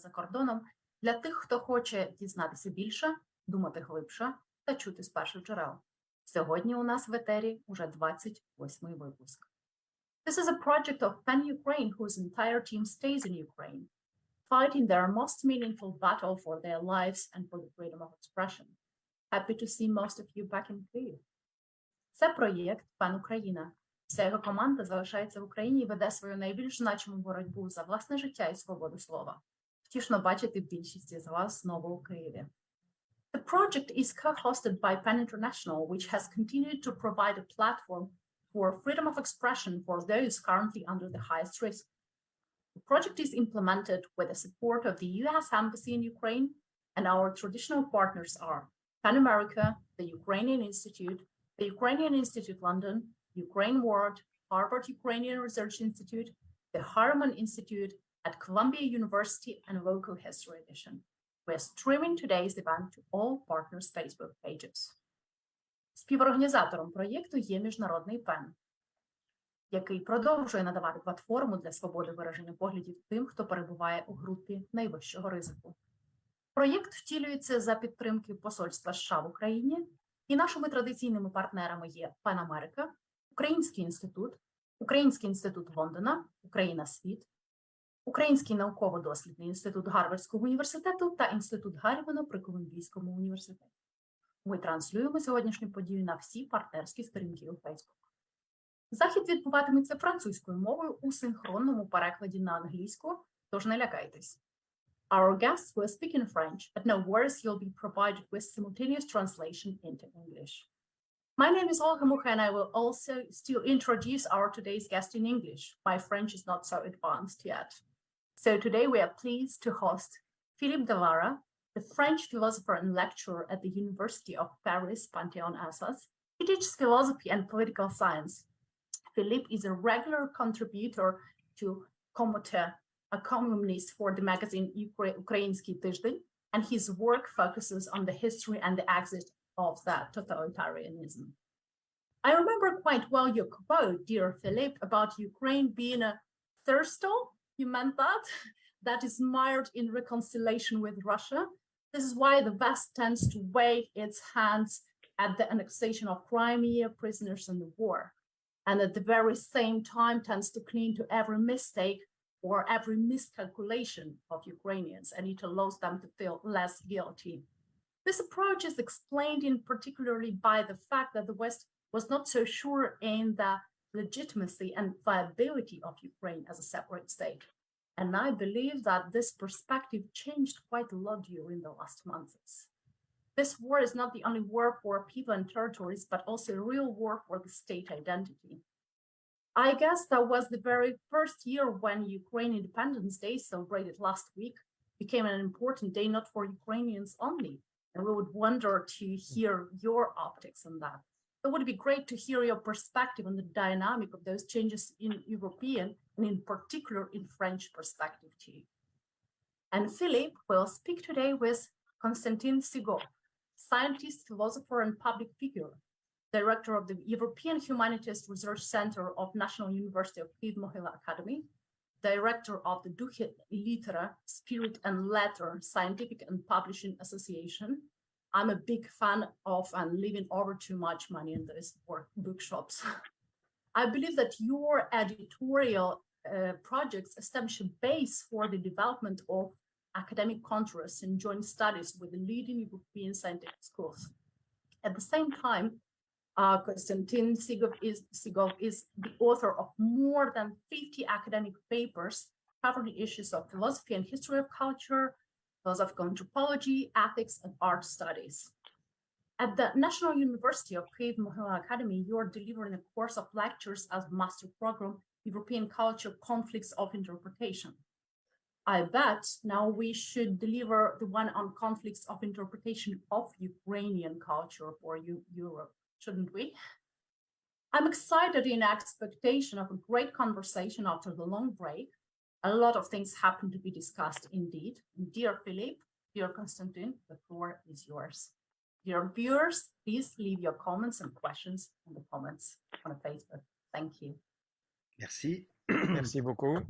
за кордоном для тих, хто хоче дізнатися більше, думати глибше та чути з перших джерел. Сьогодні у нас в етері уже 28-й випуск. This is a project of PEN Ukraine, whose entire team stays in Ukraine, fighting their most meaningful battle for their lives and for the freedom of expression. Happy to see most of you back in Kyiv. Це проєкт PEN Україна. Вся його команда залишається в Україні і веде свою найбільш значиму боротьбу за власне життя і свободу слова. Втішно бачити більшість з вас знову у Києві. The project is co-hosted by PEN International, which has continued to provide a platform for freedom of expression for those currently under the highest risk. The project is implemented with the support of the US Embassy in Ukraine, and our traditional partners are PEN America, the Ukrainian Institute London, Ukraine World, Harvard Ukrainian Research Institute, the Harriman Institute at Columbia University, and Local History Edition. We are streaming today's event to all partners' Facebook pages. Співорганізатором проєкту є Міжнародний ПЕН, який продовжує надавати платформу для свободи вираження поглядів тим, хто перебуває у групі найвищого ризику. Проєкт втілюється за підтримки Посольства США в Україні, і нашими традиційними партнерами є PEN Америка, Український інститут Лондона, Україна Світ, Український науково-дослідний інститут Гарвардського університету та інститут Гаррімана при Колумбійському університеті. Ми транслюємо сьогоднішню подію на всі партнерські сторінки у Facebook. Захід відбуватиметься французькою мовою у синхронному перекладі на англійську, тож не лякайтесь. Our guests will speak in French, but no worries, you'll be provided with simultaneous translation into English. My name is Olga Mucha, and I will also still introduce our today's guest in English. My French is not so advanced yet. So today we are pleased to host Philippe de Lara, the French philosopher and lecturer at the University of Paris Panthéon-Assas. He teaches philosophy and political science. Philippe is a regular contributor to Komote, a columnist for the magazine Ukrainsky Тиждень, and his work focuses on the history and the exit of that totalitarianism. I remember quite well your quote, dear Philippe, about Ukraine being a thirstle. You meant that is mired in reconciliation with Russia. This is why the West tends to wave its hands at the annexation of Crimea, prisoners in the war, and at the very same time tends to cling to every mistake or every miscalculation of Ukrainians, and it allows them to feel less guilty. This approach is explained in particularly by the fact that the West was not so sure in the legitimacy and viability of Ukraine as a separate state. And I believe that this perspective changed quite a lot during the last months. This war is not the only war for people and territories, but also a real war for the state identity. I guess that was the very first year when Ukraine Independence Day, celebrated last week, became an important day not for Ukrainians only. And we would wonder to hear your optics on that. It would be great to hear your perspective on the dynamic of those changes in European and in particular in French perspective too. And Philippe will speak today with Constantin Sigov, scientist, philosopher, and public figure, director of the European Humanities Research Center of National University of Kyiv-Mohyla Academy, director of the Dukhi Litera, Spirit and Letter Scientific and Publishing Association. I'm a big fan of and leaving over too much money in those bookshops. I believe that your editorial projects establish a base for the development of academic contrasts and joint studies with the leading European scientific schools. At the same time, Constantin Sigov is the author of more than 50 academic papers covering issues of philosophy and history of culture, philosophical anthropology, ethics, and art studies. At the National University of Kyiv-Mohyla Academy, you are delivering a course of lectures as a master program, European Culture, Conflicts of Interpretation. I bet now we should deliver the one on conflicts of interpretation of Ukrainian culture for Europe, shouldn't we? I'm excited in expectation of a great conversation after the long break. A lot of things happen to be discussed indeed. Dear Philippe, dear Constantin, the floor is yours. Dear viewers, please leave your comments and questions in the comments on Facebook. Thank you. Merci. Merci beaucoup.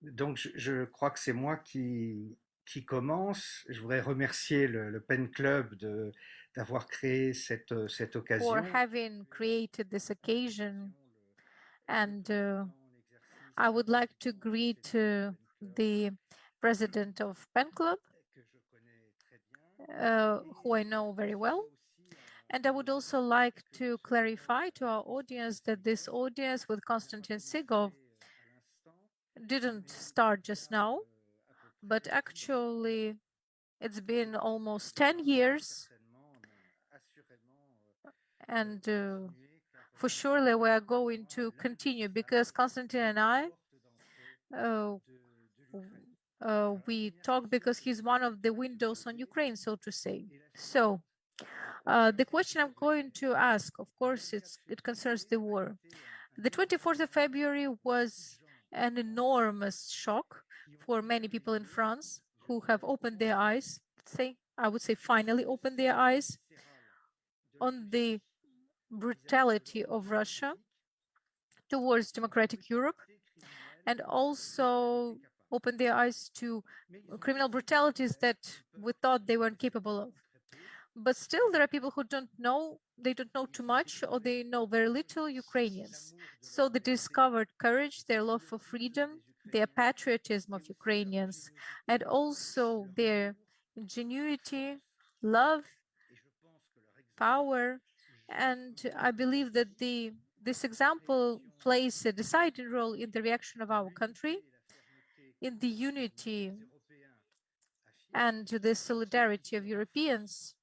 Donc, je crois que c'est moi qui commence. Je voudrais remercier le Pen Club d'avoir créé cette for occasion. having created this occasion. And I would like to greet the president of Pen Club, who I know very well. And I would also like to clarify to our audience that this audience with Constantin Sigov didn't start just now, but actually it's been almost 10 years. And for surely we are going to continue because Constantin and I, we talk because he's one of the windows on Ukraine, so to say. So the question I'm going to ask, of course, it concerns the war. The 24th of February was an enormous shock for many people in France who have opened their eyes, I would say finally opened their eyes on the brutality of Russia towards democratic Europe, and also opened their eyes to criminal brutalities that we thought they weren't capable of. But still, there are people who don't know too much, or they know very little Ukrainians. So they discovered courage, their love for freedom, their patriotism of Ukrainians, and also their ingenuity, love, power. And I believe that this example plays a deciding role in the reaction of our country, in the unity and the solidarity of Europeans,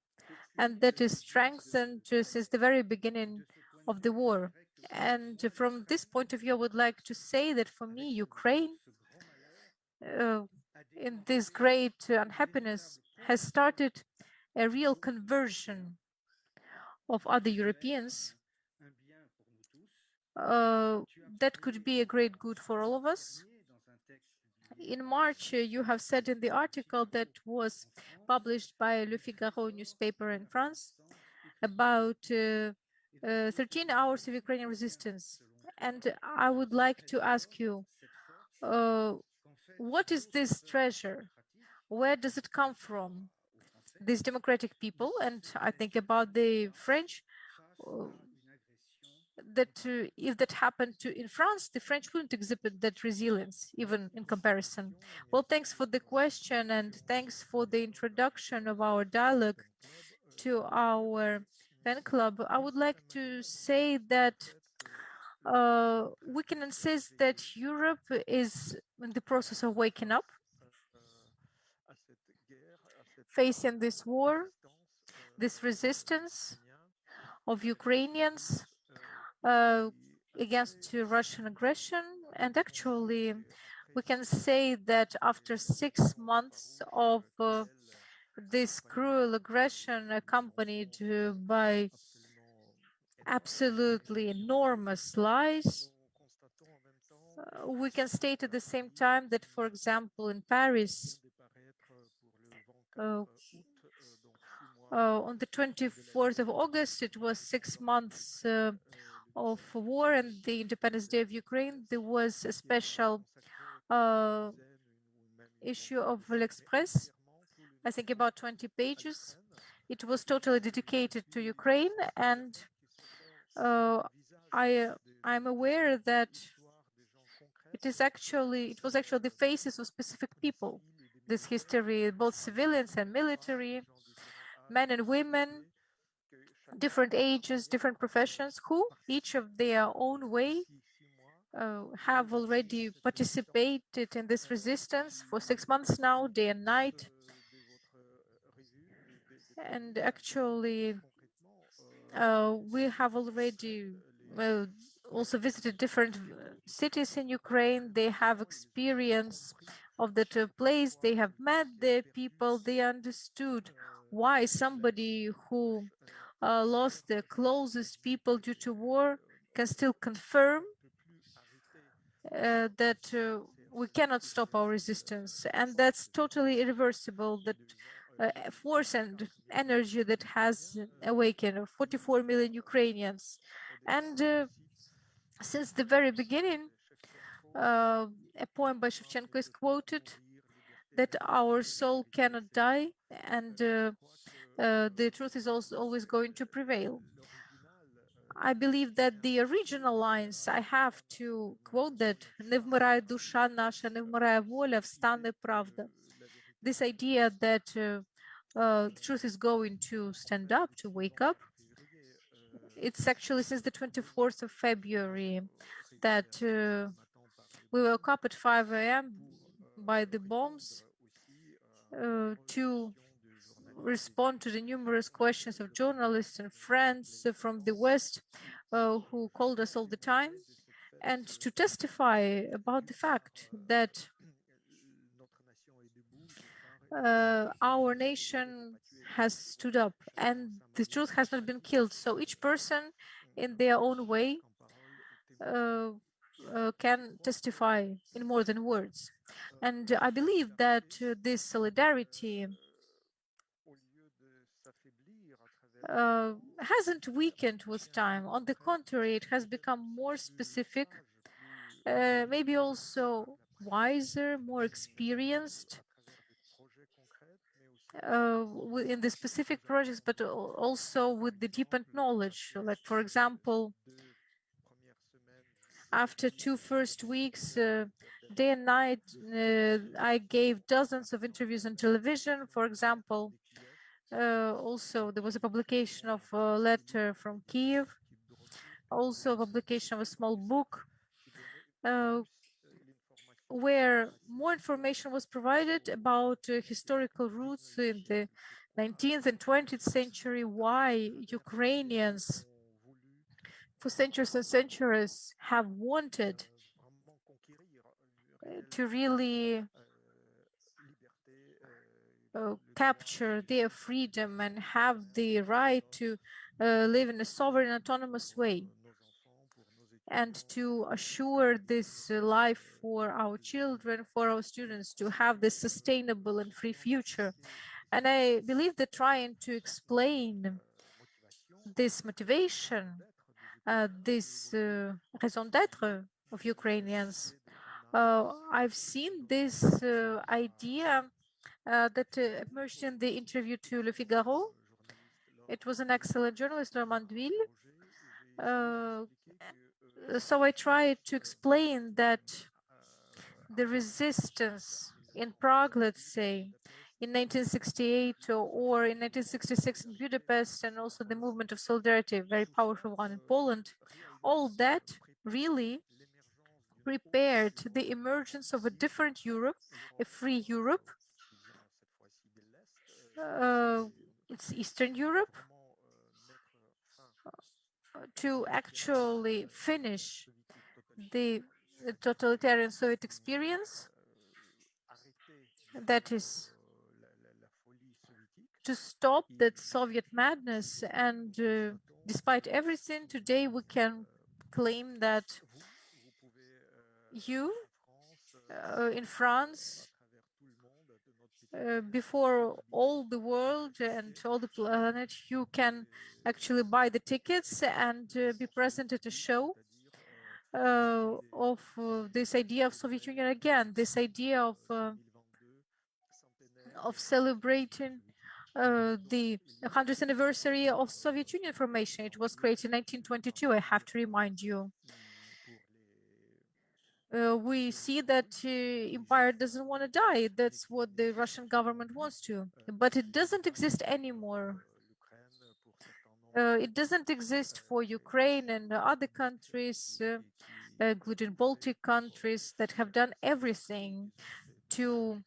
and that is strengthened since the very beginning of the war. And from this point of view, I would like to say that for me, Ukraine, in this great unhappiness, has started a real conversion of other Europeans that could be a great good for all of us. In March, you have said in the article that was published by Le Figaro newspaper in France about 13 hours of Ukrainian resistance. And I would like to ask you, what is this treasure? Where does it come from? These democratic people, and I think about the French, that if that happened in France, the French wouldn't exhibit that resilience, even in comparison. Well, thanks for the question, and thanks for the introduction of our dialogue to our pen club. I would like to say that we can insist that Europe is in the process of waking up, facing this war, this resistance of Ukrainians against Russian aggression. And actually, we can say that after 6 months of this cruel aggression accompanied by absolutely enormous lies, we can state at the same time that, for example, in Paris, on the 24th of August, it was 6 months of war and the Independence Day of Ukraine. There was a special issue of L'Express, I think about 20 pages. It was totally dedicated to Ukraine, and I'm aware that it was actually the faces of specific people. This history, both civilians and military, men and women, different ages, different professions, who each of their own way have already participated in this resistance for 6 months now, day and night. And actually, we have already also visited different cities in Ukraine. They have experience of that place. They have met the people. They understood why somebody who lost their closest people due to war can still confirm that we cannot stop our resistance. And that's totally irreversible, that force and energy that has awakened 44 million Ukrainians. And since the very beginning, A poem by Shevchenko is quoted that our soul cannot die, and the truth is also always going to prevail. I believe that the original lines, I have to quote that, «Не вмирає душа наша, не вмирає воля, встане правда». This idea that the truth is going to stand up, to wake up. It's actually since the 24th of February that we woke up at 5 a.m. by the bombs to respond to the numerous questions of journalists and friends from the West who called us all the time, and to testify about the fact that our nation has stood up and the truth has not been killed. So each person in their own way can testify in more than words. And I believe that this solidarity hasn't weakened with time. On the contrary, it has become more specific, maybe also wiser, more experienced in the specific projects, but also with the deepened knowledge. Like, for example, after 2 first weeks, day and night, I gave dozens of interviews on television. For example, also there was a publication of a letter from Kiev, also a publication of a small book where more information was provided about historical roots in the 19th and 20th century, why Ukrainians for centuries and centuries have wanted to really capture their freedom and have the right to live in a sovereign, autonomous way, and to assure this life for our children, for our students, to have this sustainable and free future. And I believe that trying to explain this motivation, this raison d'être of Ukrainians, I've seen this idea that emerged in the interview to Le Figaro. It was an excellent journalist, Normand Ville. So I tried to explain that the resistance in Prague, let's say, in 1968 or in 1966 in Budapest, and also the movement of solidarity, a very powerful one in Poland, all that really prepared the emergence of a different Europe, a free Europe. It's Eastern Europe, to actually finish the totalitarian Soviet experience, that is to stop that Soviet madness. And despite everything, today we can claim that you in France, before all the world and all the planet, you can actually buy the tickets and be present at a show of this idea of Soviet Union again, this idea of celebrating the 100th anniversary of Soviet Union formation. It was created in 1922, I have to remind you. We see that empire doesn't want to die. That's what the Russian government wants to, but it doesn't exist anymore. It doesn't exist for Ukraine and other countries, including Baltic countries, that have done everything to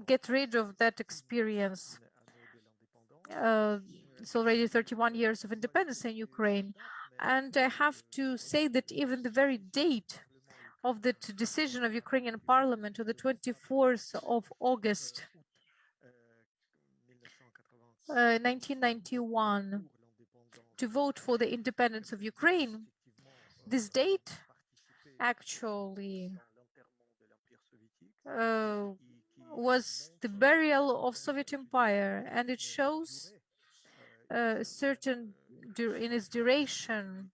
get rid of that experience. It's already 31 years of independence in Ukraine. And I have to say that even the very date of the decision of Ukrainian parliament on the 24th of August 1991 to vote for the independence of Ukraine, this date actually was the burial of Soviet Empire, and it shows certain in its duration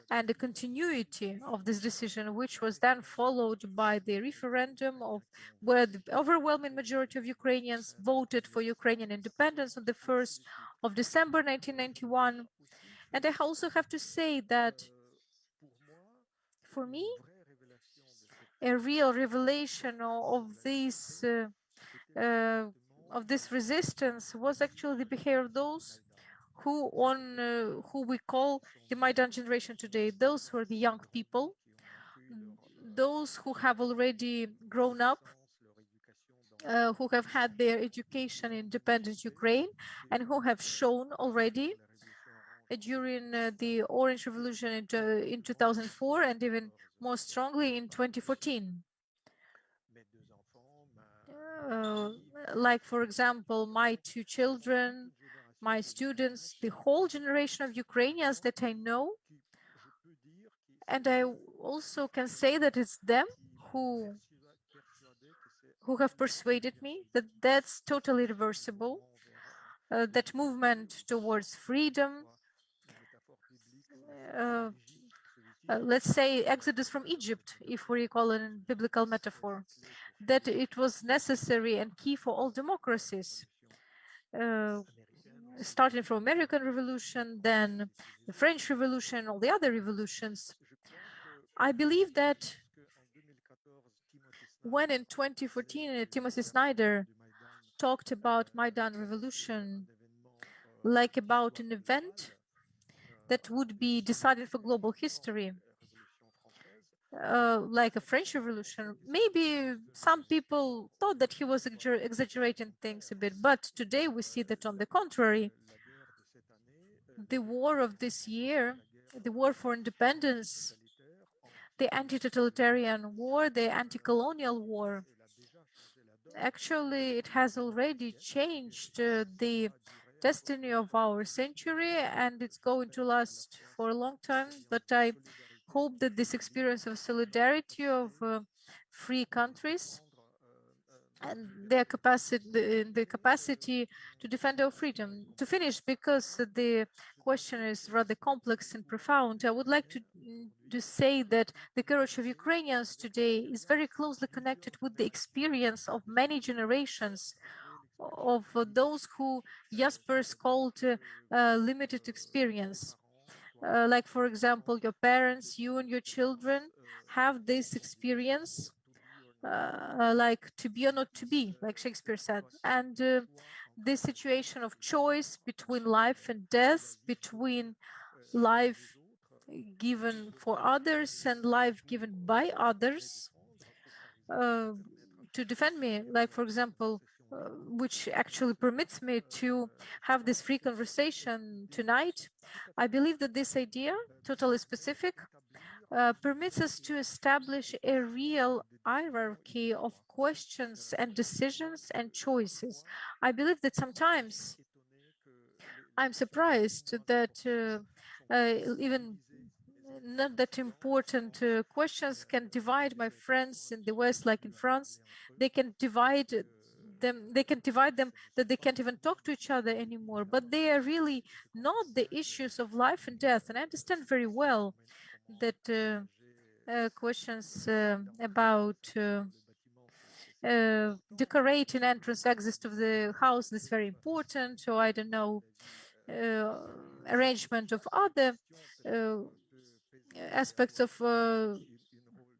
and the continuity of this decision, which was then followed by the referendum of where the overwhelming majority of Ukrainians voted for Ukrainian independence on the 1st of December 1991. And I also have to say that for me, a real revelation of this resistance was actually the behavior of those who we call the Maidan generation today. Those who are the young people, those who have already grown up, who have had their education in independent Ukraine, and who have shown already during the Orange Revolution in 2004 and even more strongly in 2014. Like, for example, my two children, my students, the whole generation of Ukrainians that I know. And I also can say that it's them who have persuaded me that that's totally reversible, that movement towards freedom, let's say Exodus from Egypt, if we recall a biblical metaphor, that it was necessary and key for all democracies, starting from American Revolution, then the French Revolution, all the other revolutions. I believe that when in 2014 Timothy Snyder talked about Maidan Revolution like about an event that would be decided for global history, like a French Revolution. Maybe some people thought that he was exaggerating things a bit, but today we see that on the contrary, the war of this year, the war for independence, the anti-totalitarian war, the anti-colonial war, actually it has already changed the destiny of our century, and it's going to last for a long time. But I hope that this experience of solidarity of free countries and their capacity, the capacity to defend our freedom. To finish, because the question is rather complex and profound, I would like to say that the courage of Ukrainians today is very closely connected with the experience of many generations of those who Jaspers called limited experience. Like, for example, your parents, you and your children have this experience, like to be or not to be, like Shakespeare said. And this situation of choice between life and death, between life given for others and life given by others, to defend me, like, for example, which actually permits me to have this free conversation tonight. I believe that this idea, totally specific, permits us to establish a real hierarchy of questions and decisions and choices. I believe that sometimes I'm surprised that even not that important questions can divide my friends in the West, like in France. They can divide them, that they can't even talk to each other anymore. But they are really not the issues of life and death. And I understand very well that questions about decorating entrance exits to the house is very important, or I don't know, arrangement of other aspects of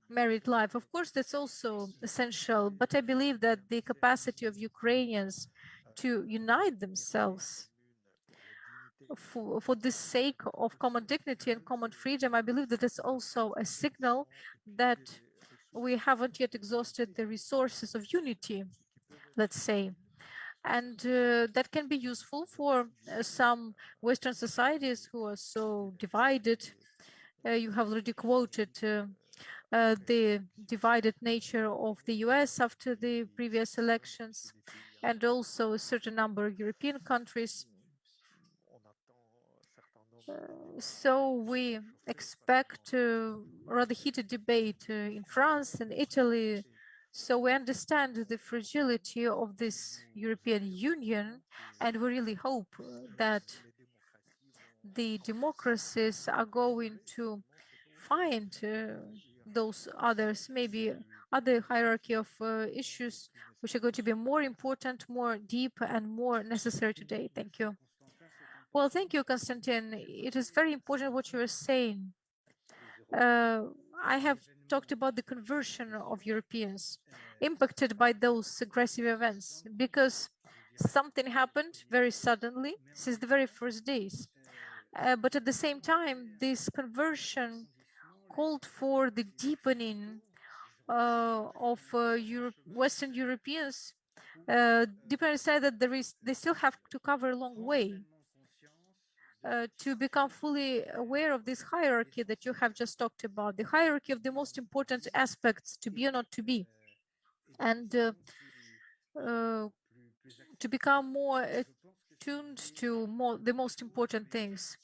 married life. Of course, that's also essential, but I believe that the capacity of Ukrainians to unite themselves for the sake of common dignity and common freedom, I believe that it's also a signal that we haven't yet exhausted the resources of unity, let's say. And that can be useful for some Western societies who are so divided. You have already quoted the divided nature of the US after the previous elections, and also a certain number of European countries. So we expect rather heated debate in France and Italy. So we understand the fragility of this European Union, and we really hope that the democracies are going to find those others, maybe other hierarchy of issues which are going to be more important, more deep, and more necessary today. Thank you. Well, thank you, Constantin. It is very important what you are saying. I have talked about the conversion of Europeans impacted by those aggressive events because something happened very suddenly since the very first days. But at the same time, this conversion called for the deepening of Western Europeans. Depends say that they still have to cover a long way to become fully aware of this hierarchy that you have just talked about, the hierarchy of the most important aspects, to be or not to be, and to become more attuned to the most important things.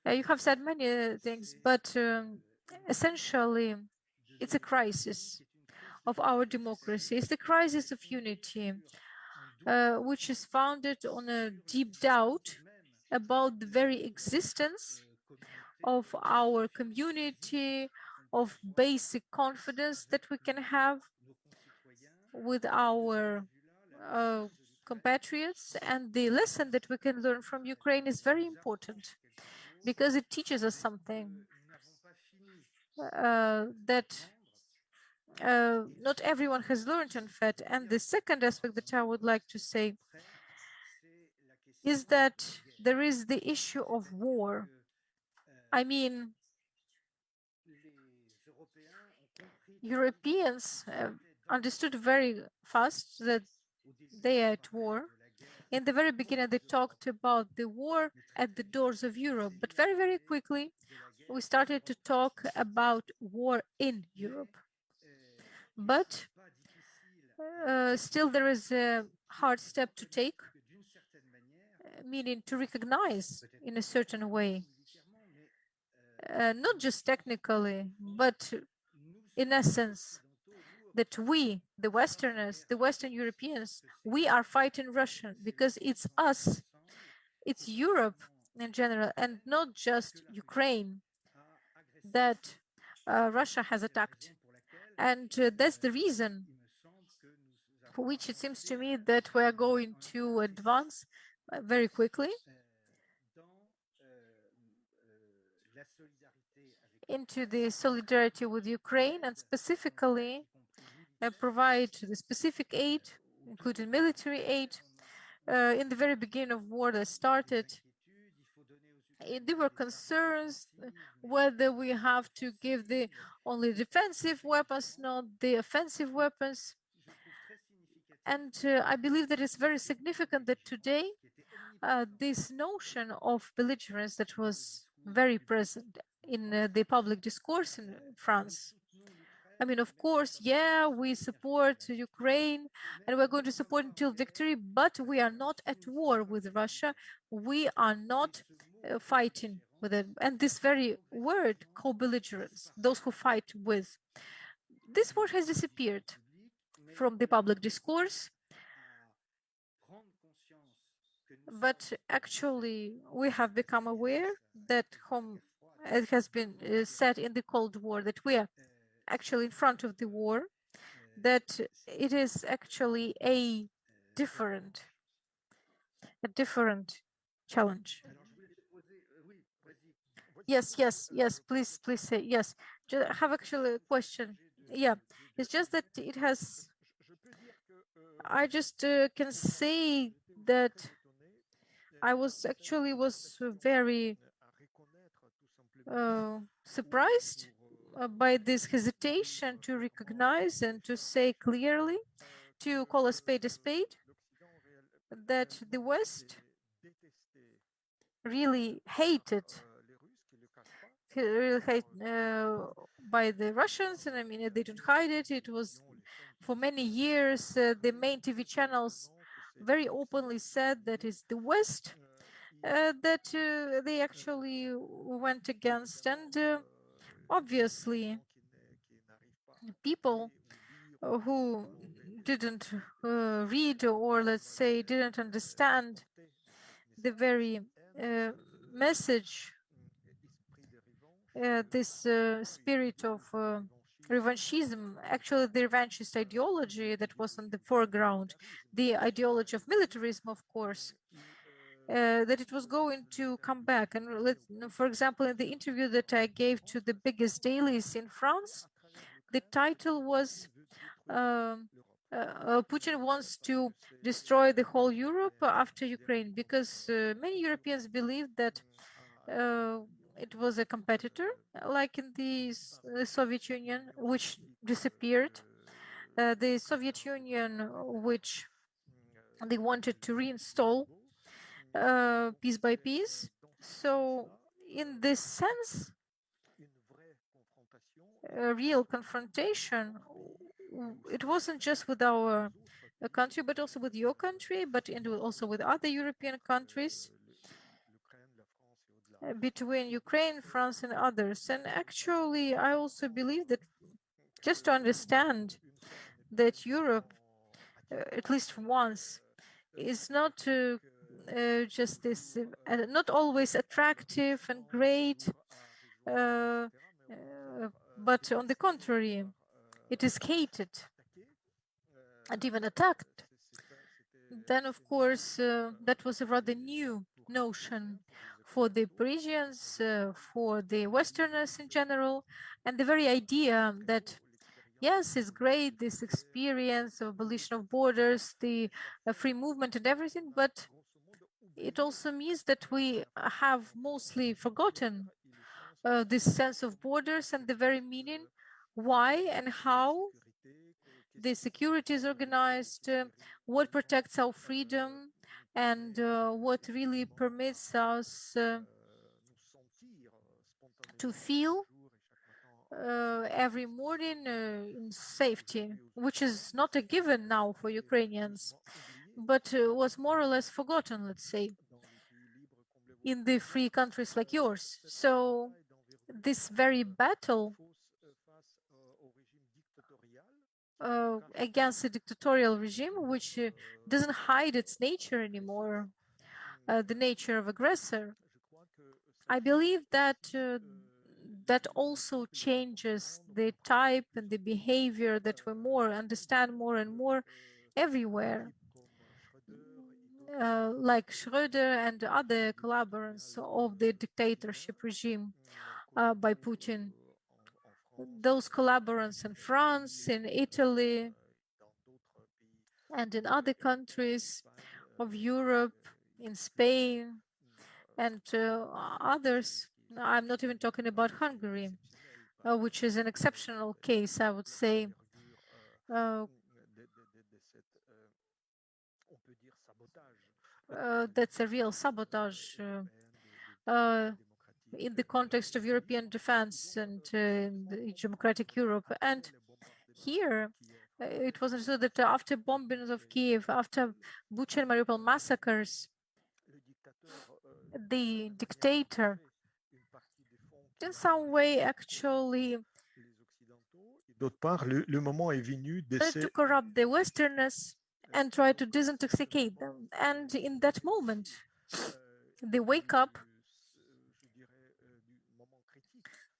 You have said many things, but essentially, it's a crisis of our democracy. It's the crisis of unity, which is founded on a deep doubt about the very existence of our community, of basic confidence that we can have with our compatriots. And the lesson that we can learn from Ukraine is very important because it teaches us something that not everyone has learned, in fact. And the second aspect that I would like to say is that there is the issue of war. I mean, Europeans understood very fast that they are at war. In the very beginning, they talked about the war at the doors of Europe, but very, very quickly, we started to talk about war in Europe. But still, there is a hard step to take, meaning to recognize in a certain way, not just technically, but in essence, that we, the Westerners, the Western Europeans, we are fighting Russia because it's us, it's Europe in general, and not just Ukraine that Russia has attacked. And that's the reason for which it seems to me that we are going to advance very quickly into the solidarity with Ukraine, and specifically provide the specific aid, including military aid. In the very beginning of war that started, there were concerns whether we have to give the only defensive weapons, not the offensive weapons. And I believe that it's very significant that today this notion of belligerence that was very present in the public discourse in France. I mean, of course, yeah, we support Ukraine and we're going to support until victory, but we are not at war with Russia. We are not fighting with it. And this very word, co-belligerence, those who fight with, this word has disappeared from the public discourse. But actually, we have become aware that it has been said in the Cold War that we are actually in front of the war, that it is actually a different challenge. Yes, please say yes. I have actually a question. Yeah, it's just that it has, I just can say that I was very surprised by this hesitation to recognize and to say clearly, to call a spade, that the West really hated by the Russians, and I mean, they don't hide it. It was for many years, the main TV channels very openly said that it's the West that they actually went against. And obviously, people who didn't read, or let's say didn't understand the very message this spirit of revanchism, actually the revanchist ideology that was on the foreground, the ideology of militarism, of course, that it was going to come back. And for example, in the interview that I gave to the biggest dailies in France, the title was Putin wants to destroy the whole Europe after Ukraine, because many Europeans believed that it was a competitor, like in the Soviet Union, which disappeared. The Soviet Union, which they wanted to reinstall piece by piece. So in this sense, a real confrontation, it wasn't just with our country, but also with your country, but also with other European countries, between Ukraine, France, and others. And actually, I also believe that just to understand that Europe, at least once, is not just this, not always attractive and great, but on the contrary, it is hated and even attacked. Then, of course, that was a rather new notion for the Parisians, for the Westerners in general, and the very idea that, yes, it's great, this experience of abolition of borders, the free movement and everything, but it also means that we have mostly forgotten this sense of borders and the very meaning, why and how the security is organized, what protects our freedom, and what really permits us to feel every morning in safety, which is not a given now for Ukrainians, but was more or less forgotten, let's say, in the free countries like yours. So this very battle against a dictatorial regime, which doesn't hide its nature anymore, the nature of aggressor, I believe that that also changes the type and the behavior that we understand more and more everywhere. Like Schröder and other collaborators of the dictatorship regime by Putin. Those collaborators in France, in Italy, and in other countries of Europe, in Spain, and others. I'm not even talking about Hungary, which is an exceptional case, I would say. That's a real sabotage in the context of European defense and in the democratic Europe. And here, it was understood that after bombings of Kiev, after Bucha and Mariupol massacres, the dictator, in some way, actually D'autre part, le moment est venu to d'essayer corrupt the Westerners and try to disintoxicate them. And in that moment, the wake up,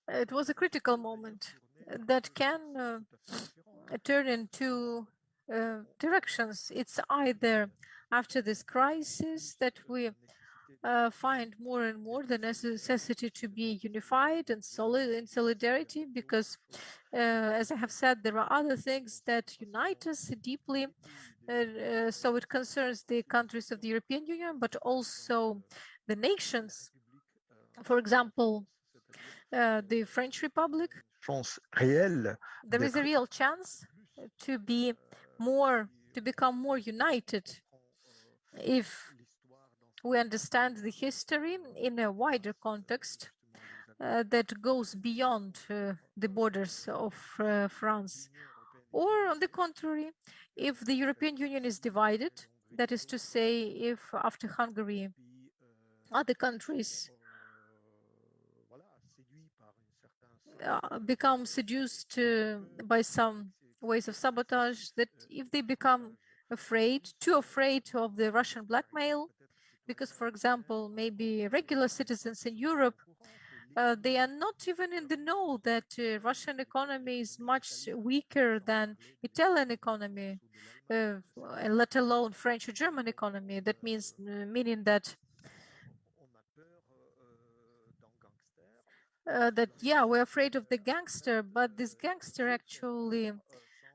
it was a critical moment that can turn in two directions. It's either after this crisis that we find more and more the necessity to be unified and solid in solidarity, because as I have said, there are other things that unite us deeply. So it concerns the countries of the European Union, but also the nations. For example, the French Republic, chance réelle there is a d'être real chance to become more united if we understand the history in a wider context that goes beyond the borders of France. Or on the contrary, if the European Union is divided, that is to say, if after Hungary, other countries become seduced by some ways of sabotage, that if they become too afraid of the Russian blackmail, because, for example, maybe regular citizens in Europe They are not even in the know that Russian economy is much weaker than Italian economy, let alone French or German economy. That means meaning that yeah, we're afraid of the gangster, but this gangster actually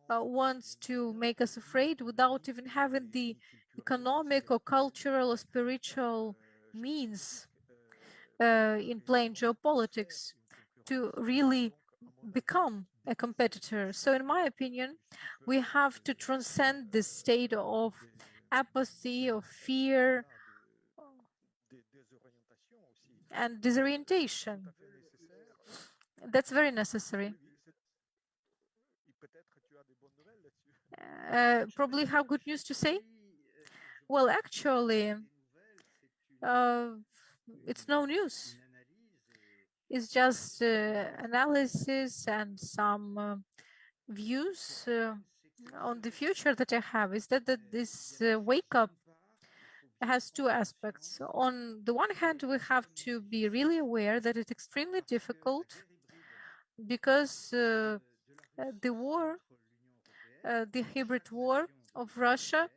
wants to make us afraid without even having the economic or cultural or spiritual means in playing geopolitics to really become a competitor. So in my opinion, we have to transcend this state of apathy, of fear, and disorientation. That's very necessary. Probably have good news to say? Well, actually, it's no news. It's just analysis and some views on the future that I have. Is that this wake up has two aspects. On the one hand, we have to be really aware that it's extremely difficult because the war, the hybrid war of Russia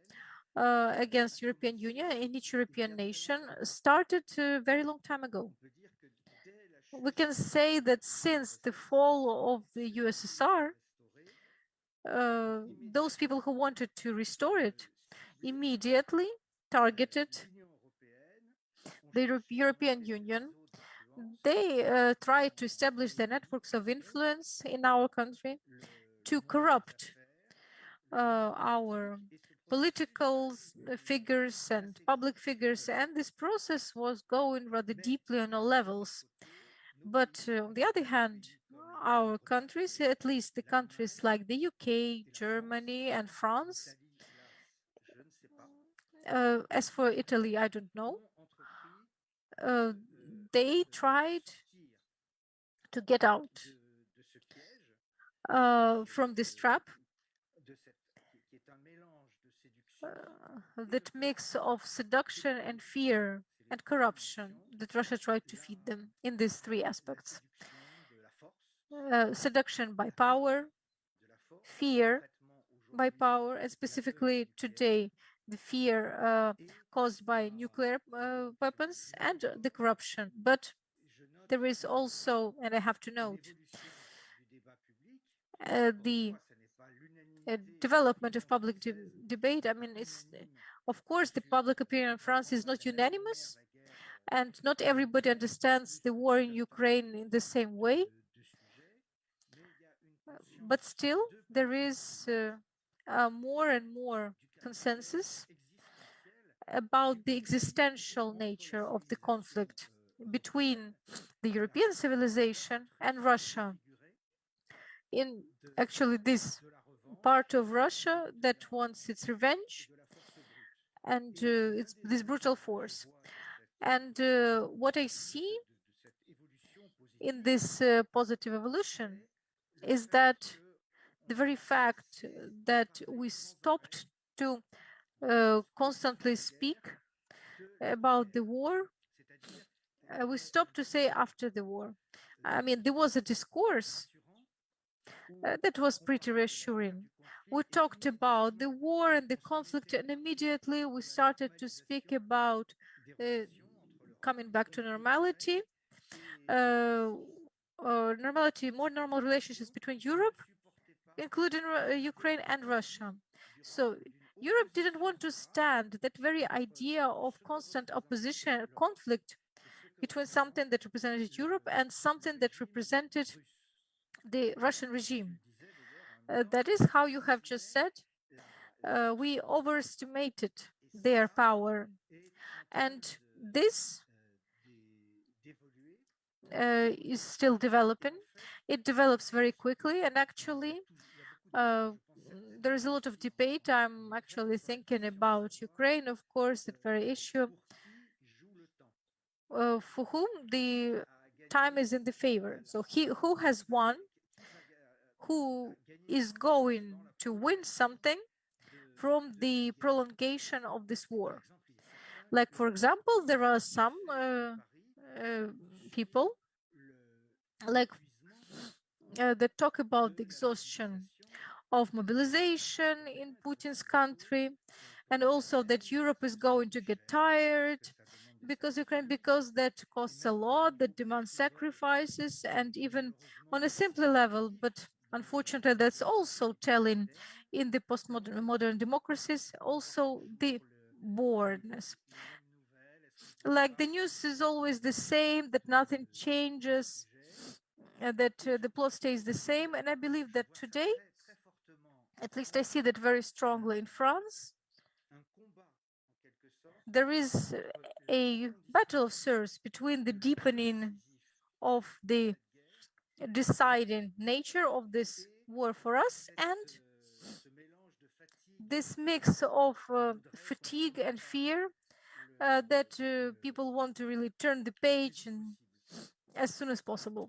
against European Union in each European nation started a very long time ago. We can say that since the fall of the USSR, those people who wanted to restore it immediately targeted the European Union. They tried to establish their networks of influence in our country to corrupt our political figures and public figures, and this process was going rather deeply on all levels. But on the other hand, our countries, at least the countries like the UK, Germany, and France, as for Italy, I don't know, they tried to get out from this trap, that mix of seduction and fear and corruption that Russia tried to feed them in these three aspects. Seduction by power, fear by power, and specifically today, the fear caused by nuclear weapons and the corruption. But there is also, and I have to note, the development of public debate. I mean, it's, of course, the public opinion in France is not unanimous, and not everybody understands the war in Ukraine in the same way. But still, there is more and more consensus about the existential nature of the conflict between the European civilization and Russia. In actually this part of Russia that wants its revenge and it's this brutal force. And what I see in this positive evolution is that the very fact that we stopped to constantly speak about the war, we stopped to say after the war. I mean, there was a discourse that was pretty reassuring. We talked about the war and the conflict, and immediately we started to speak about coming back to normality, more normal relationships between Europe, including Ukraine and Russia. So Europe didn't want to stand that very idea of constant opposition, conflict between something that represented Europe and something that represented the Russian regime. That is how you have just said. We overestimated their power. And this is still developing. It develops very quickly. And actually, there is a lot of debate. I'm actually thinking about Ukraine, of course, that very issue, for whom the time is in the favor. So who has won, who is going to win something from the prolongation of this war. Like, for example, there are some people like that talk about the exhaustion of mobilization in Putin's country, and also that Europe is going to get tired because that costs a lot, that demands sacrifices, and even on a simpler level. But unfortunately, that's also telling in the postmodern modern democracies, also the boredness. Like the news is always the same, that nothing changes, that the plot stays the same. And I believe that today, at least I see that very strongly in France, there is a battle of sorts between the deepening of the deciding nature of this war for us and this mix of fatigue and fear that people want to really turn the page and as soon as possible.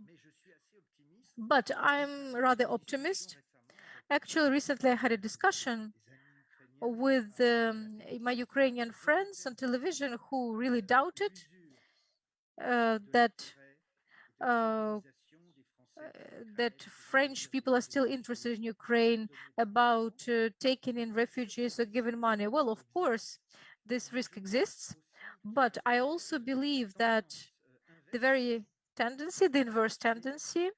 But I'm rather optimist. Actually, recently I had a discussion with my Ukrainian friends on television who really doubted that uh, that French people are still interested in Ukraine about taking in refugees or giving money. Well, of course, this risk exists, but I also believe that the very tendency, the inverse tendency,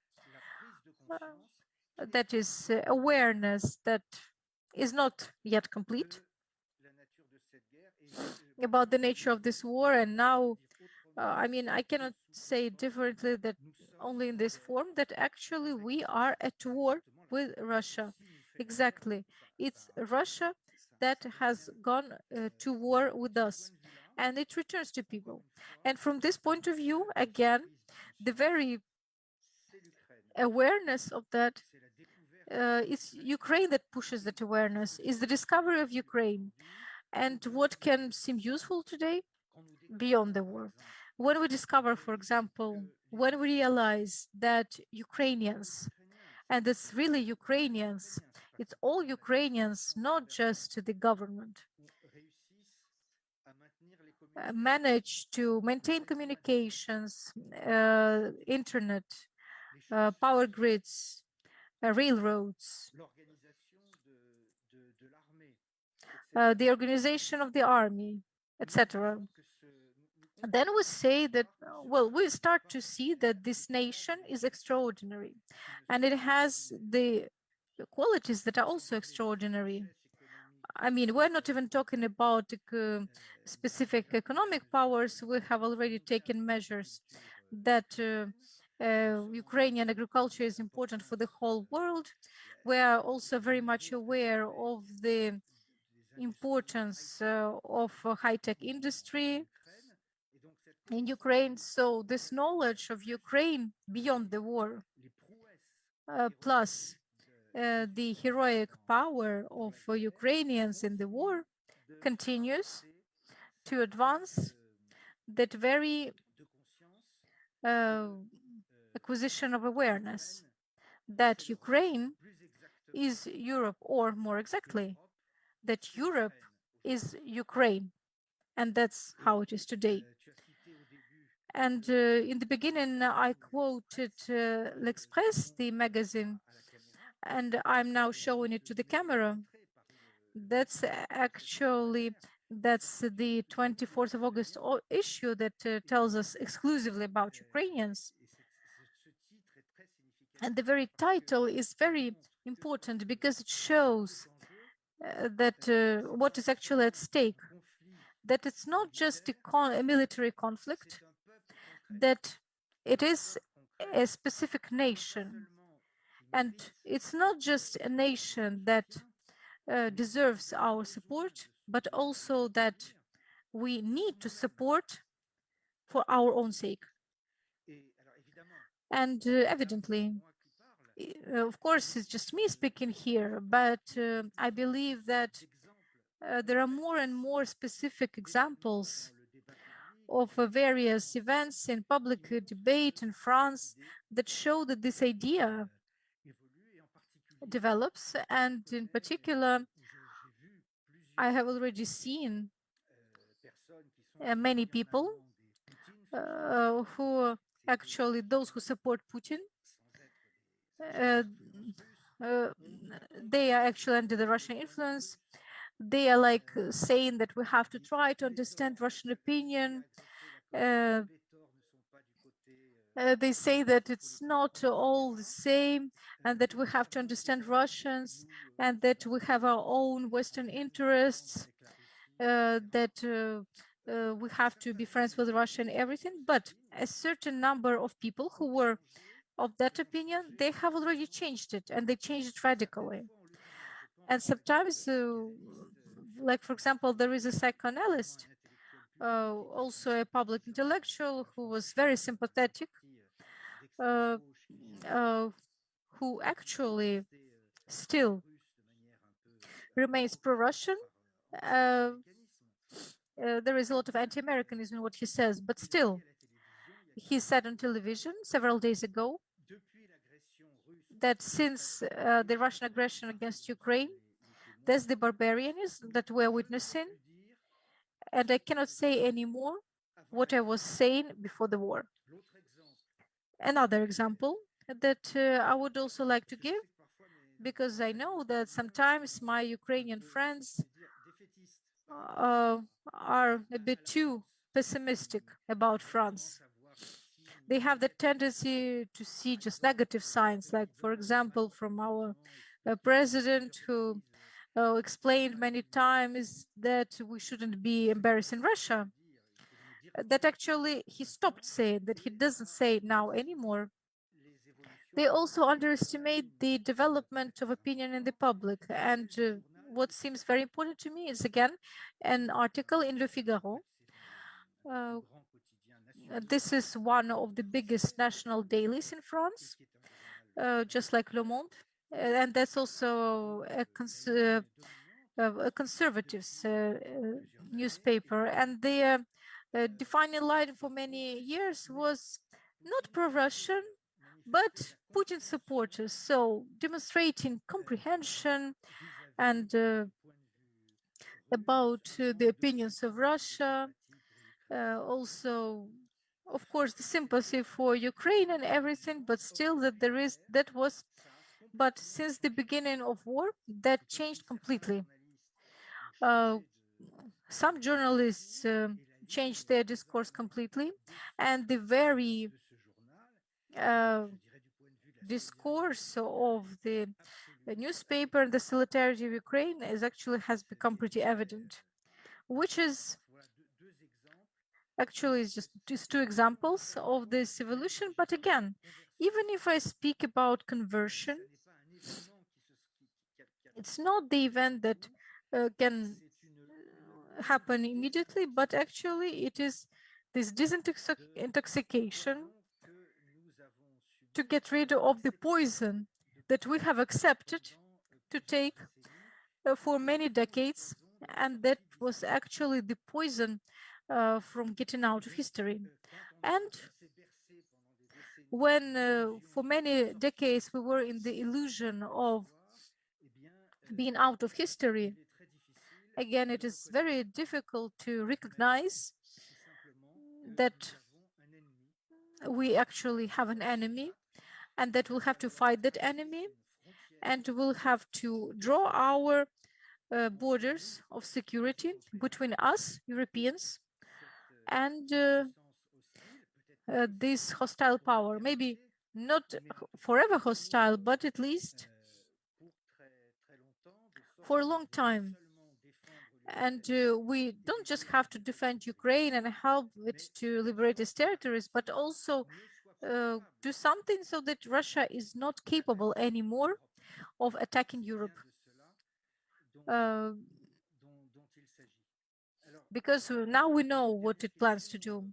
that is awareness that is not yet complete about the nature of this war. And now, I mean, I cannot say differently that only in this form, that actually we are at war with Russia. Exactly. It's Russia that has gone to war with us, and it returns to people. And from this point of view, again, the very awareness of that, it's Ukraine that pushes that awareness, is the discovery of Ukraine. And what can seem useful today beyond the war? When we discover, for example, when we realize that Ukrainians, and it's really Ukrainians, it's all Ukrainians, not just the government, manage to maintain communications, internet, power grids, railroads, the organization of the army, etc. Then we say that, well, we start to see that this nation is extraordinary and it has the qualities that are also extraordinary. I mean, we're not even talking about specific economic powers. We have already taken measures that Ukrainian agriculture is important for the whole world. We are also very much aware of the importance of high-tech industry in Ukraine. So this knowledge of Ukraine beyond the war, plus the heroic power of Ukrainians in the war, continues to advance that very acquisition of awareness that Ukraine is Europe, or more exactly, that Europe is Ukraine. And that's how it is today. And in the beginning, I quoted L'Express, the magazine, and I'm now showing it to the camera. That's actually that's the 24th of August issue that tells us exclusively about Ukrainians. And the very title is very important because it shows that what is actually at stake, that it's not just a military conflict, that it is a specific nation. And it's not just a nation that deserves our support, but also that we need to support for our own sake. And evidently, of course, it's just me speaking here, but I believe that there are more and more specific examples of various events in public debate in France that show that this idea develops. And in particular, I have already seen many people who actually those who support Putin, they are actually under the Russian influence. They are like saying that we have to try to understand Russian opinion. They say that it's not all the same and that we have to understand Russians and that we have our own Western interests, that we have to be friends with Russia and everything. But a certain number of people who were of that opinion, they have already changed it, and they changed it radically. And sometimes, like for example, there is a psychoanalyst, also a public intellectual who was very sympathetic, who actually still remains pro-Russian. There is a lot of anti-Americanism in what he says, but still, he said on television several days ago that since the Russian aggression against Ukraine, that's the barbarianism that we're witnessing. And I cannot say anymore what I was saying before the war. Another example that I would also like to give, because I know that sometimes my Ukrainian friends are a bit too pessimistic about France. They have the tendency to see just negative signs, like, for example, from our president, who explained many times that we shouldn't be embarrassing Russia. That actually he stopped saying, that he doesn't say it now anymore. They also underestimate the development of opinion in the public. And what seems very important to me is, again, an article in Le Figaro. This is one of the biggest national dailies in France, just like Le Monde. And that's also a conservatives newspaper. And the defining line for many years was not pro-Russian, but Putin supporters. So demonstrating comprehension and about the opinions of Russia, also, of course, the sympathy for Ukraine and everything, but still that was. But since the beginning of war, that changed completely. Some journalists changed their discourse completely, and the very discourse of the newspaper and the solidarity of Ukraine has become pretty evident, which is actually just two examples of this evolution. But again, even if I speak about conversion, it's not the event that can happen immediately, but actually it is this disintoxication to get rid of the poison that we have accepted to take for many decades, and that was actually the poison from getting out of history. And when for many decades we were in the illusion of being out of history, again, it is very difficult to recognize that we actually have an enemy and that we'll have to fight that enemy, and we'll have to draw our borders of security between us, Europeans, and this hostile power. Maybe not forever hostile, but at least for a long time. And we don't just have to defend Ukraine and help it to liberate its territories, but also do something so that Russia is not capable anymore of attacking Europe. Because now we know what it plans to do.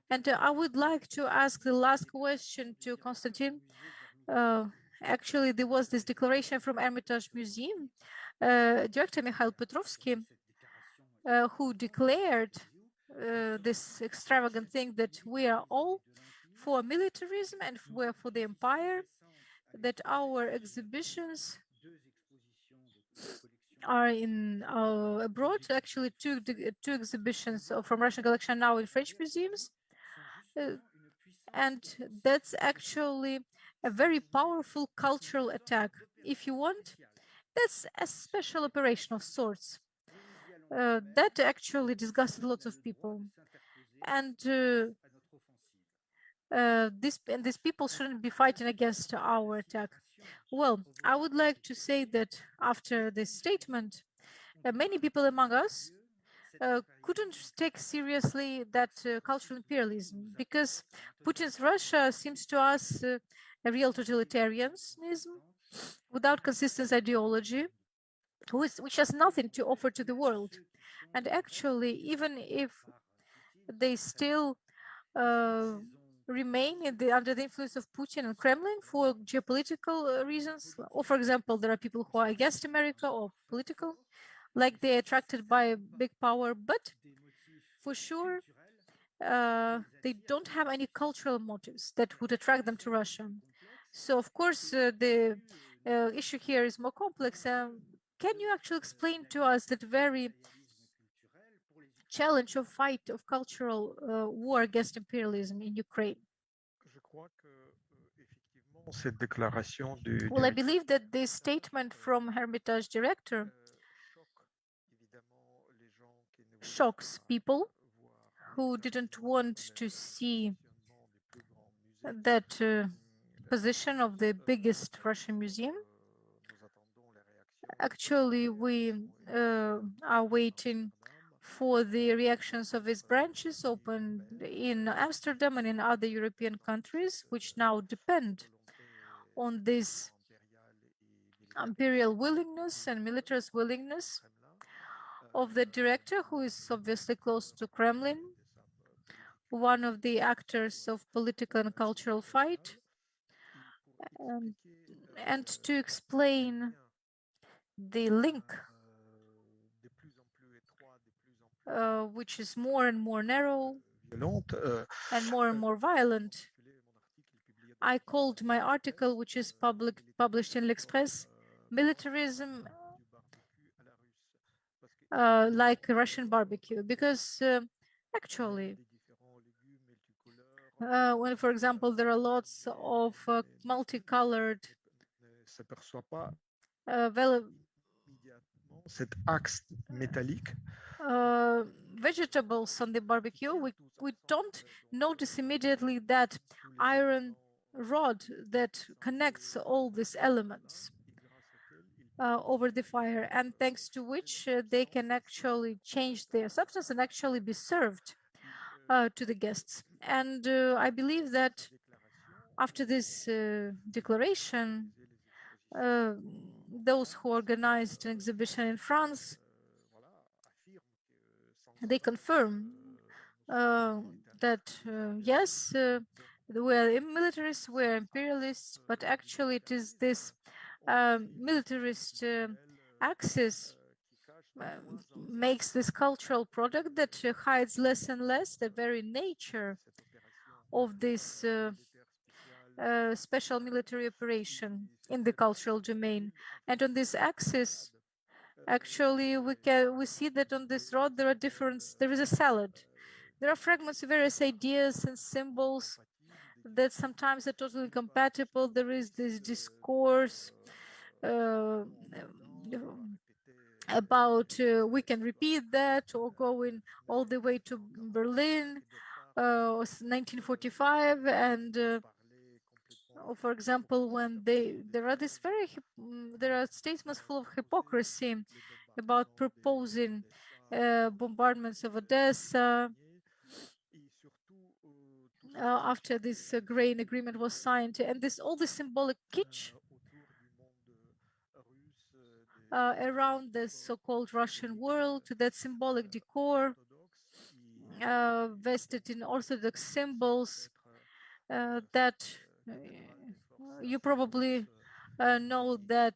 And I would like to ask the last question to Constantin. Actually, there was this declaration from Hermitage Museum, Director Mikhail Petrovsky, who declared this extravagant thing that we are all for militarism and we're for the empire, that our exhibitions are in abroad. Actually, two exhibitions from Russian collection now in French museums. And that's actually a very powerful cultural attack. If you want, that's a special operation of sorts. That actually disgusted lots of people. And these people shouldn't be fighting against our attack. Well, I would like to say that after this statement, many people among us couldn't take seriously that cultural imperialism because Putin's Russia seems to us a real totalitarianism without consistent ideology, which has nothing to offer to the world. And actually, even if they still remain under the influence of Putin and Kremlin for geopolitical reasons, or for example, there are people who are against America or political, like they're attracted by big power, but for sure, they don't have any cultural motives that would attract them to Russia. So, of course, the issue here is more complex. Can you actually explain to us that very challenge of fight of cultural war against imperialism in Ukraine? Je crois que, effectivement, cette déclaration du Well, I directeur believe that this statement from Hermitage director choque évidemment les gens qui ne voulaient shocks pas people voir who didn't want to see positionnement des plus grands musées. that position of the biggest Russian museum. Nous attendons les réactions Actually, we are waiting for the reactions of its branches opened in Amsterdam and in other European countries, which now depend on this imperial willingness and militarist willingness of the director, who is obviously close to Kremlin, one of the actors of political and cultural fight, and to explain the link, which is more and more narrow and more violent. I called my article, which is published in L'Express, Militarism like Russian barbecue, because actually, when, for example, there are lots of multicolored cet axe métallique vegetables on the barbecue, we don't notice immediately that iron rod that connects all these elements over the fire, and thanks to which they can actually change their substance and actually be served to the guests. And I believe that after this declaration, those who organized an exhibition in France, they confirm that yes, we're militarists, we're imperialists, but actually it is this militarist axis makes this cultural product that hides less and less the very nature of this special military operation in the cultural domain. And on this axis, actually, we see that on this rod there is a salad. There are fragments of various ideas and symbols that sometimes are totally incompatible. There is this discourse about we can repeat that, or going all the way to Berlin, 1945, and for example, when there are statements full of hypocrisy about proposing bombardments of Odessa after this grain agreement was signed, and all this symbolic kitsch around the so-called Russian world, that symbolic decor vested in Orthodox symbols that you probably know that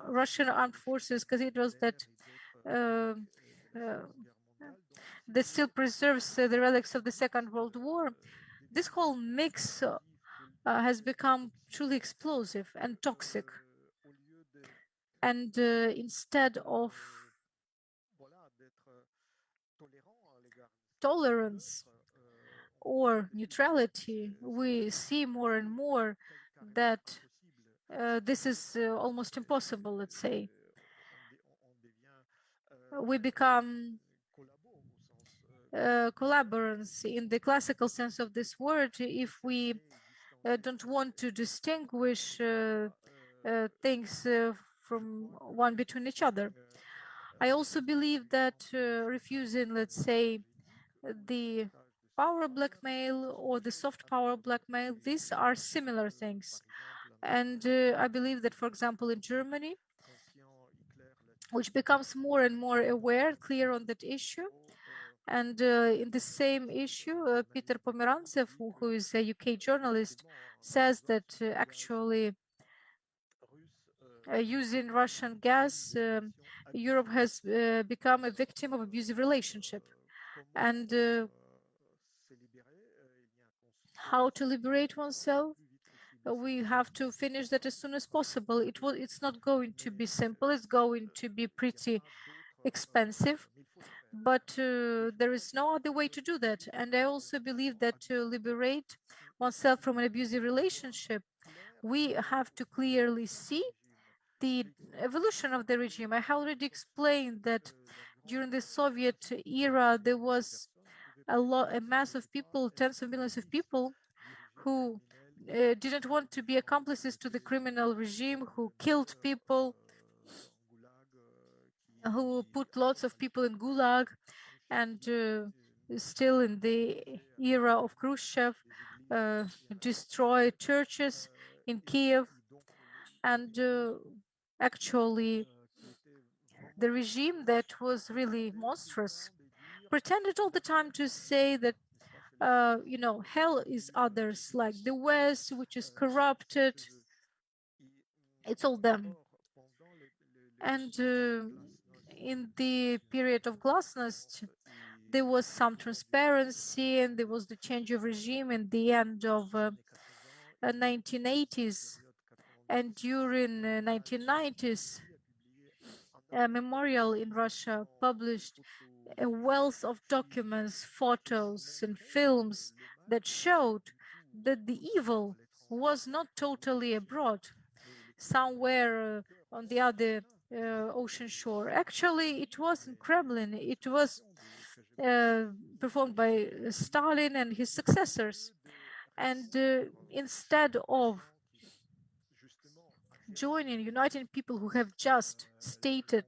Russian armed forces cathedrals that still preserves the relics of the Second World War. This whole mix has become truly explosive and toxic. And instead of tolerance or neutrality, we see more and more that this is almost impossible, let's say. We become collaborants in the classical sense of this word if we don't want to distinguish things from one between each other. I also believe that refusing, let's say, the power blackmail or the soft power blackmail, these are similar things. And I believe that, for example, in Germany, which becomes more and more aware, clear on that issue. And in the same issue, Peter Pomerantsev, who is a UK journalist, says that actually using Russian gas, Europe has become a victim of abusive relationship. And how to liberate oneself? We have to finish that as soon as possible. It's not going to be simple. It's going to be pretty expensive, but there is no other way to do that. And I also believe that to liberate oneself from an abusive relationship, we have to clearly see the evolution of the regime. I already explained that during the Soviet era, there was a mass of people, tens of millions of people who didn't want to be accomplices to the criminal regime, who killed people, who put lots of people in Gulag, and still in the era of Khrushchev, destroyed churches in Kiev. And actually, the regime that was really monstrous pretended all the time to say that hell is others, like the West, which is corrupted. It's all them. And in the period of glasnost, there was some transparency, and there was the change of regime in the end of 1980s. And during 1990s, a memorial in Russia published a wealth of documents, photos, and films that showed that the evil was not totally abroad, somewhere on the other ocean shore. Actually, it was in Kremlin. It was performed by Stalin and his successors. And instead of joining, uniting people who have just stated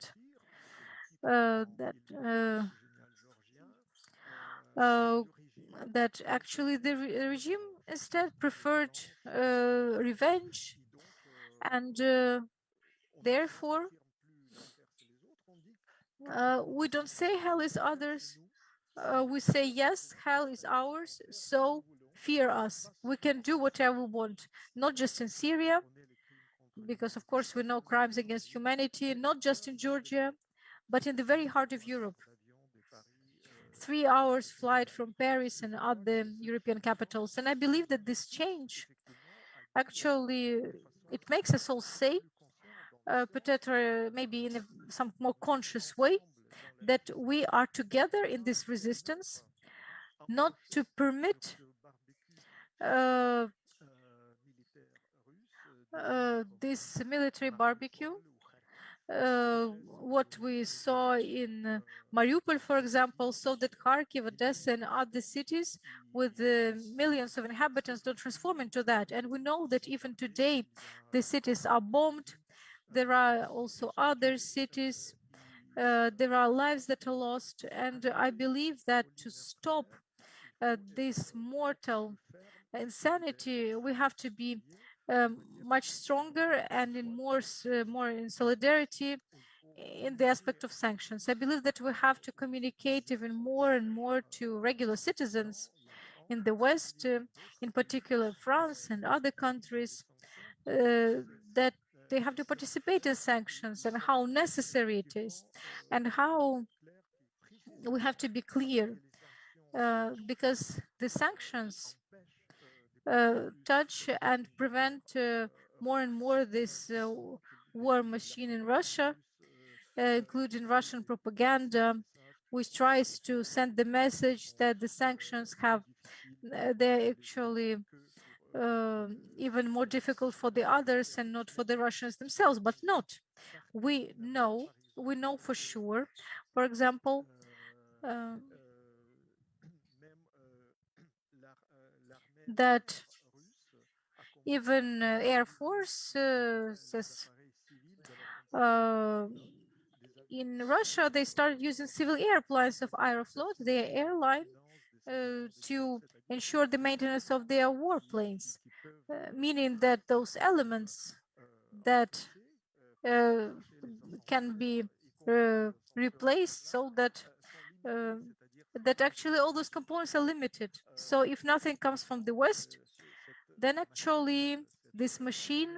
that actually the regime instead preferred revenge, and therefore we don't say hell is others. We say yes, hell is ours, so fear us. We can do whatever we want, not just in Syria, because of course we know crimes against humanity, not just in Georgia, but in the very heart of Europe. 3 hours flight from Paris and other European capitals. And I believe that this change, actually, it makes us all say, maybe in some more conscious way, that we are together in this resistance, not to permit this military barbecue. What we saw in Mariupol, for example, so that Kharkiv, Odessa, and other cities with millions of inhabitants don't transform into that. And we know that even today, the cities are bombed. There are also other cities. There are lives that are lost. And I believe that to stop this mortal insanity, we have to be much stronger and in more in solidarity in the aspect of sanctions. I believe that we have to communicate even more and more to regular citizens in the West, in particular France and other countries, that they have to participate in sanctions and how necessary it is, and how we have to be clear, because the sanctions touch and prevent more and more this war machine in Russia, including Russian propaganda, which tries to send the message that the sanctions have, they're actually even more difficult for the others and not for the Russians themselves, but not. We know for sure, for example, that even Air Force says in Russia, they started using civil airplanes of Aeroflot, their airline, to ensure the maintenance of their warplanes, meaning that those elements that can be replaced so that that actually all those components are limited. So if nothing comes from the West, then actually this machine,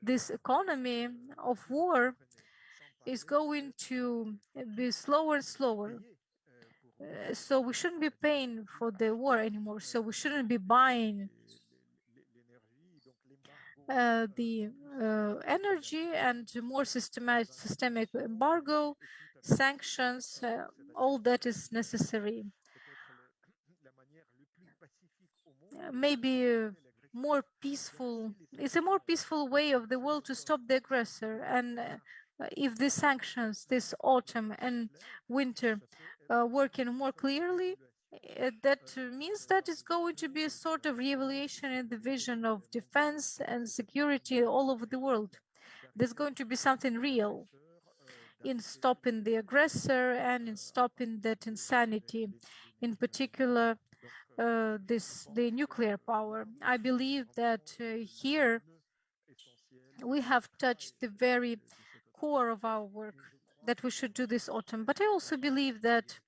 this economy of war is going to be slower and slower. So we shouldn't be paying for the war anymore. So we shouldn't be buying the energy, and more systemic embargo, sanctions, all that is necessary. Maybe more peaceful, it's a more peaceful way of the world to stop the aggressor. And if the sanctions this autumn and winter working more clearly, that means that it's going to be a sort of reevaluation in the vision of defense and security all over the world. There's going to be something real in stopping the aggressor and in stopping that insanity, in particular the nuclear power. I believe that here we have touched the very core of our work that we should do this autumn. But I also believe that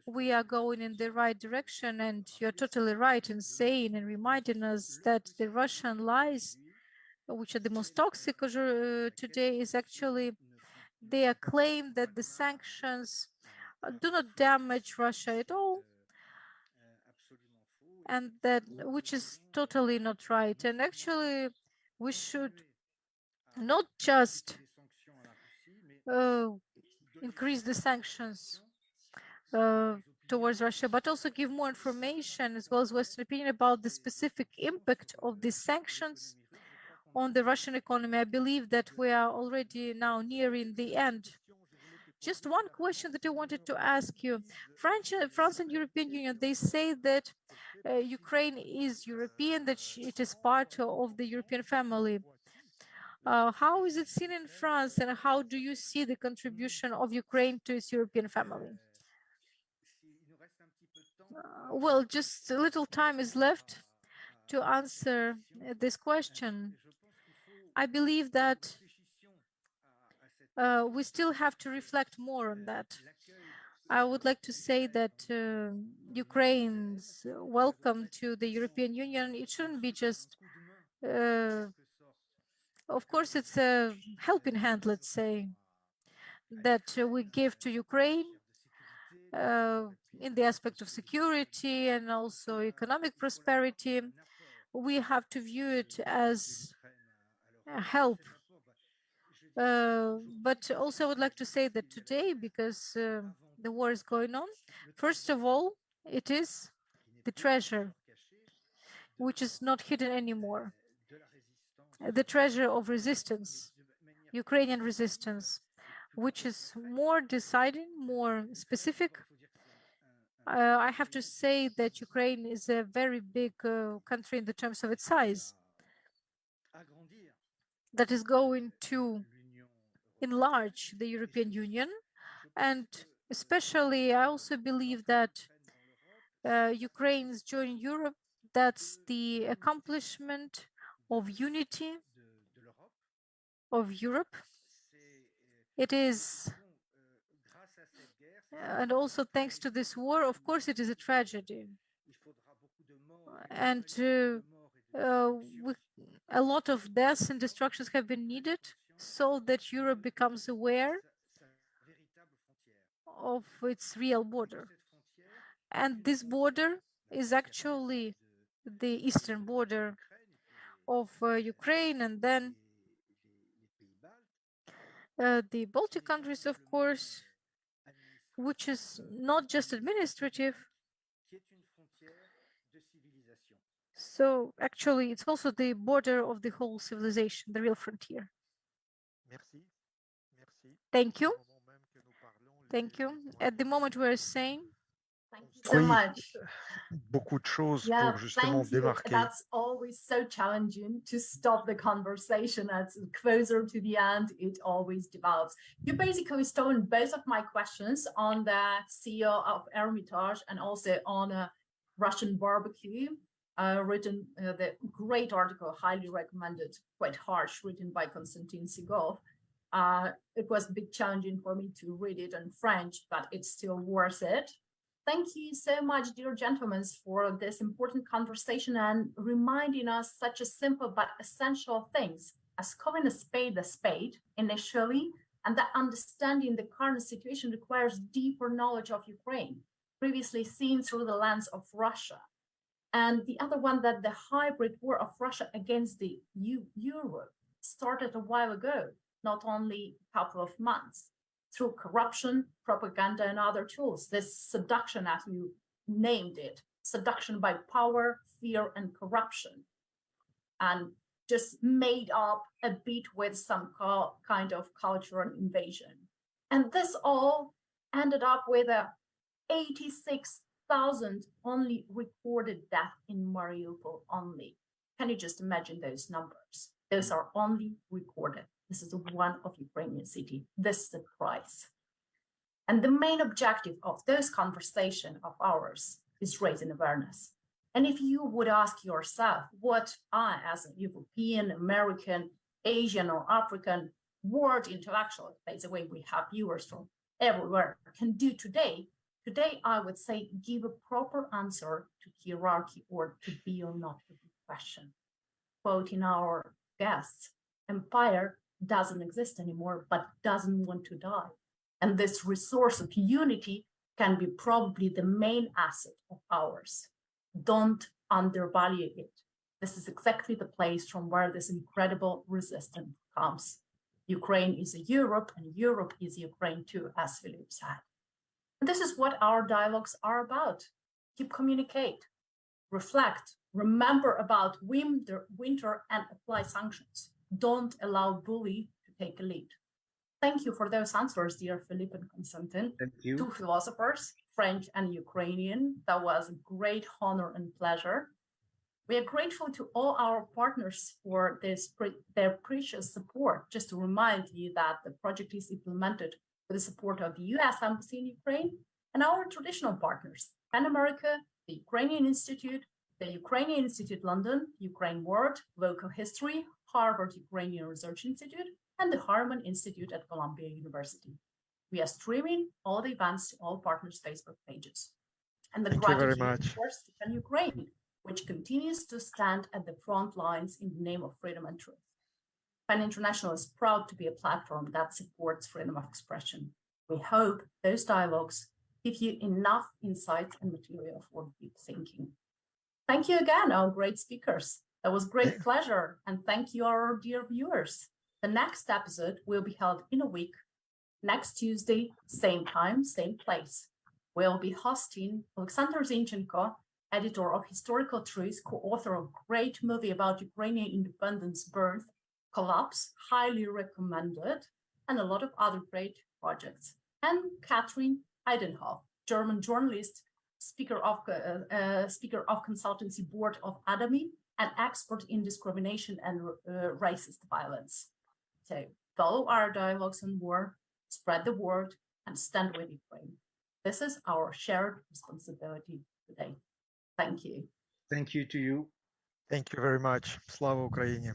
we are going in the right direction, and you're totally right in saying and reminding us that the Russian lies, which are the most toxic today, is actually their claim that the sanctions do not damage Russia at all, and that which is totally not right. And actually, we should not just increase the sanctions towards Russia, but also give more information as well as Western opinion about the specific impact of these sanctions on the Russian economy. I believe that we are already now nearing the end. Just one question that I wanted to ask you. France and European Union, they say that Ukraine is European, that it is part of the European family. How is it seen in France, and how do you see the contribution of Ukraine to its European family? Well, just a little time is left to answer this question. I believe that we still have to reflect more on that. I would like to say that Ukraine's welcome to the European Union, it shouldn't be just, of course, it's a helping hand, let's say, that we give to Ukraine in the aspect of security and also economic prosperity. We have to view it as a help. But also I would like to say that today, because the war is going on, first of all, it is the treasure, which is not hidden anymore. The treasure of resistance, Ukrainian resistance, which is more deciding, more specific. I have to say that Ukraine is a very big country in the terms of its size, that is going to enlarge the European Union. And especially, I also believe that Ukraine's joining Europe, that's the accomplishment of unity of Europe. It is, and also thanks to this war, of course, it is a tragedy. And a lot of deaths and destructions have been needed so that Europe becomes aware of its real border. And this border is actually the eastern border of Ukraine, and then the Baltic countries, of course, which is not just administrative. qui est une frontière de civilisation. So actually, it's also the border of the whole civilization, the real frontier. Merci. Merci. Thank you. Au moment même que nous parlons, Thank you. les At the moment we're saying, Thank you so Oui. much. beaucoup de choses Yeah, pour justement thank you. démarquer. That's always so challenging to stop the conversation. As closer to the end, it always develops. You basically stolen both of my questions on the CEO of Hermitage and also on a Russian barbecue. Written the great article, highly recommended, quite harsh, written by Constantin Sigov. It was a bit challenging for me to read it in French, but it's still worth it. Thank you so much, dear gentlemen, for this important conversation and reminding us such a simple but essential things as calling a spade initially, and that understanding the current situation requires deeper knowledge of Ukraine, previously seen through the lens of Russia. And the other one, that the hybrid war of Russia against the Europe started a while ago, not only a couple of months, through corruption, propaganda, and other tools. This seduction, as you named it, seduction by power, fear, and corruption, and just made up a bit with some kind of cultural invasion. And this all ended up with a 86,000 only recorded death in Mariupol only. Can you just imagine those numbers? Those are only recorded. This is one of Ukrainian city. This is the price. And the main objective of those conversation of ours is raising awareness. And if you would ask yourself what I, as a European, American, Asian, or African world intellectual, by the way, we have viewers from everywhere, can do today, I would say give a proper answer to hierarchy or to be or not to be question. Quoting our guests, empire doesn't exist anymore, but doesn't want to die. And this resource of unity can be probably the main asset of ours. Don't undervalue it. This is exactly the place from where this incredible resistance comes. Ukraine is a Europe, and Europe is Ukraine too, as Philippe said. And this is what our dialogues are about. Keep communicate, reflect, remember about winter, and apply sanctions. Don't allow bully to take a lead. Thank you for those answers, dear Philippe and Constantin. Thank you. Two philosophers, French and Ukrainian. That was a great honor and pleasure. We are grateful to all our partners for their precious support. Just to remind you that the project is implemented with the support of the US Embassy in Ukraine and our traditional partners, PEN America, the Ukrainian Institute, the Ukrainian Institute London, Ukraine World, Local History, Harvard Ukrainian Research Institute, and the Harman Institute at Columbia University. We are streaming all the events to all partners' Facebook pages. And the Thank you very gratitude, much. of course, to PEN Ukraine, which continues to stand at the front lines in the name of freedom and truth. PEN International is proud to be a platform that supports freedom of expression. We hope those dialogues give you enough insight and material for deep thinking. Thank you again, our great speakers. That was great pleasure. And thank you, our dear viewers. The next episode will be held in a week, next Tuesday, same time, same place. We'll be hosting Alexander Zinchenko, editor of Historical Truth, co-author of a great movie about Ukrainian independence birth, Collapse, highly recommended, and a lot of other great projects. And Catherine Heidenhoff, German journalist, speaker of consultancy board of ADAMI, and expert in discrimination and racist violence. So follow our dialogues on war, spread the word, and stand with Ukraine. This is our shared responsibility today. Thank you. Thank you to you. Thank you very much. Слава Україні.